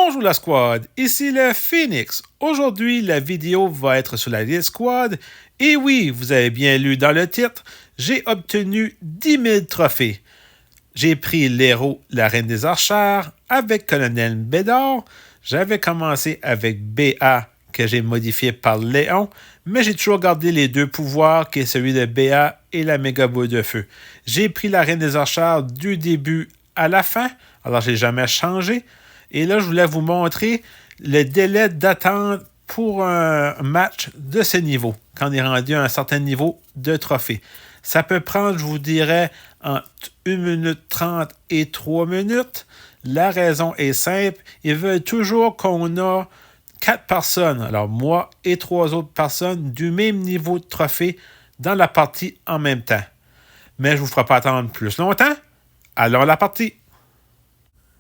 Bonjour la squad, ici le Phoenix. Aujourd'hui, la vidéo va être sur la Elite Squad. Et oui, vous avez bien lu dans le titre, j'ai obtenu 10 000 trophées. J'ai pris l'héros, la reine des archères, avec Colonel Bédard. J'avais commencé avec BA, que j'ai modifié par Léon, mais j'ai toujours gardé les deux pouvoirs, qui est celui de BA et la méga boule de feu. J'ai pris la reine des archères du début à la fin, alors j'ai jamais changé. Et là, je voulais vous montrer le délai d'attente pour un match de ce niveau, quand on est rendu à un certain niveau de trophée. Ça peut prendre, je vous dirais, entre 1 minute 30 et 3 minutes. La raison est simple, ils veulent toujours qu'on a 4 personnes, alors moi et 3 autres personnes, du même niveau de trophée dans la partie en même temps. Mais je ne vous ferai pas attendre plus longtemps. Allons à la partie.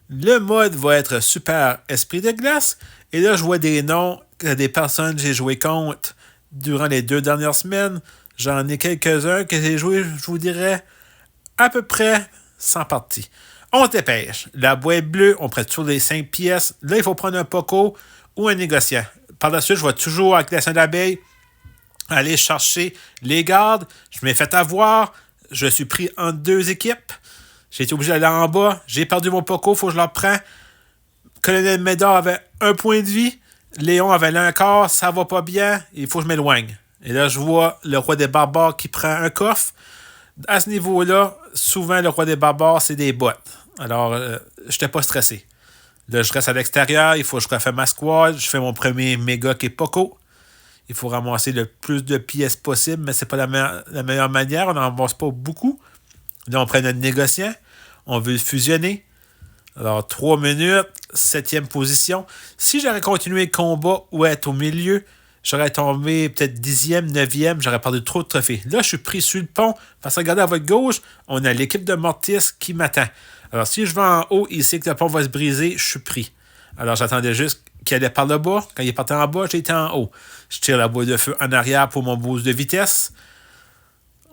Le mode va être Super Esprit de Glace. Et là, je vois des noms des personnes que j'ai joué contre durant les 2 dernières semaines. J'en ai quelques-uns que j'ai joué, je vous dirais, à peu près 100 parties. On se dépêche. La boîte bleue, on prend toujours les 5 pièces. Là, il faut prendre un poco ou un négociant. Par la suite, je vais toujours, avec la scène d'abeille, aller chercher les gardes. Je m'ai fait avoir. Je suis pris entre 2 équipes. J'ai été obligé d'aller en bas. J'ai perdu mon poco, il faut que je le reprenne. Colonel Médard avait 1 point de vie. Léon avait l'1/4, ça va pas bien. Il faut que je m'éloigne. Et là, je vois le roi des barbares qui prend un coffre. À ce niveau-là, souvent, le roi des barbares, c'est des bots. Alors, je n'étais pas stressé. Là, je reste à l'extérieur. Il faut que je refais ma squad. Je fais mon premier méga qui est poco. Il faut ramasser le plus de pièces possible, mais c'est pas la meilleure manière. On n'en ramasse pas beaucoup. Là, on prend notre négociant. On veut le fusionner. Alors, 3 minutes, 7e position. Si j'aurais continué le combat ou être au milieu, j'aurais tombé peut-être 10e, 9e. J'aurais perdu trop de trophées. Là, je suis pris sur le pont. Parce que regardez à votre gauche, on a l'équipe de Mortis qui m'attend. Alors, si je vais en haut, il sait que le pont va se briser, je suis pris. Alors, j'attendais juste qu'il allait par le bas. Quand il est parti en bas, j'étais en haut. Je tire la boule de feu en arrière pour mon boost de vitesse.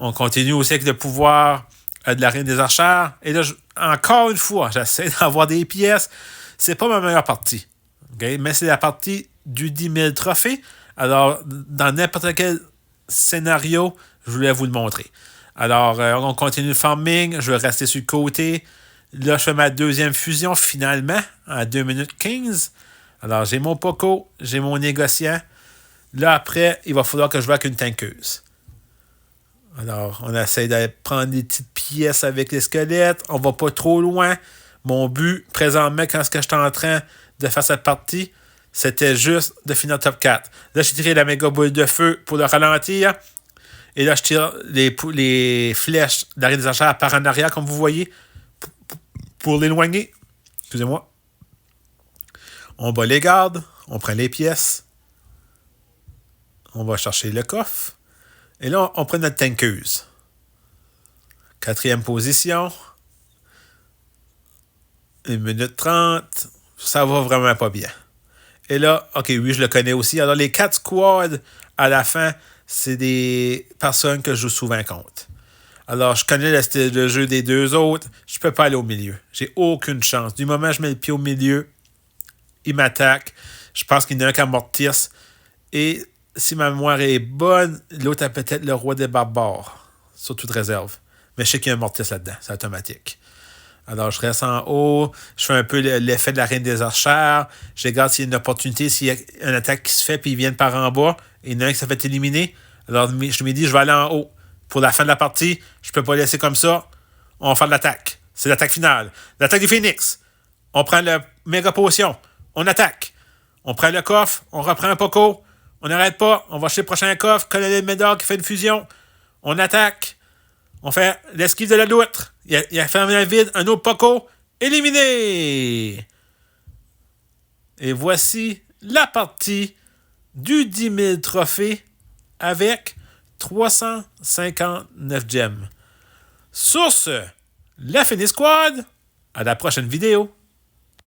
On continue aussi avec le pouvoir de la reine des archères. Et là, encore une fois, j'essaie d'avoir des pièces. C'est pas ma meilleure partie. Okay? Mais c'est la partie du 10 000 trophées. Alors, dans n'importe quel scénario, je voulais vous le montrer. Alors, on continue le farming. Je vais rester sur le côté. Là, je fais ma 2e fusion finalement, à 2 minutes 15. Alors, j'ai mon poco, j'ai mon négociant. Là, après, il va falloir que je joue avec une tankeuse. Alors, on essaie de prendre des petites pièces avec les squelettes. On va pas trop loin. Mon but, présentement, quand j'étais en train de faire cette partie, c'était juste de finir top 4. Là, j'ai tiré la méga boule de feu pour le ralentir. Et là, je tire les flèches de la reine des archères par en arrière, comme vous voyez, pour l'éloigner. Excusez-moi. On bat les gardes. On prend les pièces. On va chercher le coffre. Et là, on prend notre tankeuse. 4e position. 1 minute 30. Ça va vraiment pas bien. Et là, OK, oui, je le connais aussi. Alors, les 4 squads, à la fin, c'est des personnes que je joue souvent contre. Alors, je connais le style de jeu des 2 autres. Je peux pas aller au milieu. J'ai aucune chance. Du moment où je mets le pied au milieu, il m'attaque. Je pense qu'il n'y en a qu'à Mortis. Et si ma mémoire est bonne, l'autre a peut-être le roi des barbares. Sur toute réserve. Mais je sais qu'il y a un Mortis là-dedans. C'est automatique. Alors, je reste en haut. Je fais un peu l'effet de la reine des archères. Je regarde s'il y a une opportunité, s'il y a une attaque qui se fait, puis ils viennent par en bas. Et il y en a un qui s'est fait éliminer. Alors, je me dis, je vais aller en haut. Pour la fin de la partie, je peux pas laisser comme ça. On va faire de l'attaque. C'est l'attaque finale. L'attaque du Phoenix. On prend le méga potion. On attaque. On prend le coffre. On reprend un poco. On n'arrête pas. On va chez le prochain coffre. Colonel Médard qui fait une fusion. On attaque. On fait l'esquive de la loutre. Il a fermé la vide. Un autre poco. Éliminé. Et voici la partie du 10 000 trophées avec 359 gemmes. Sur ce, la Phoenix Squad, à la prochaine vidéo.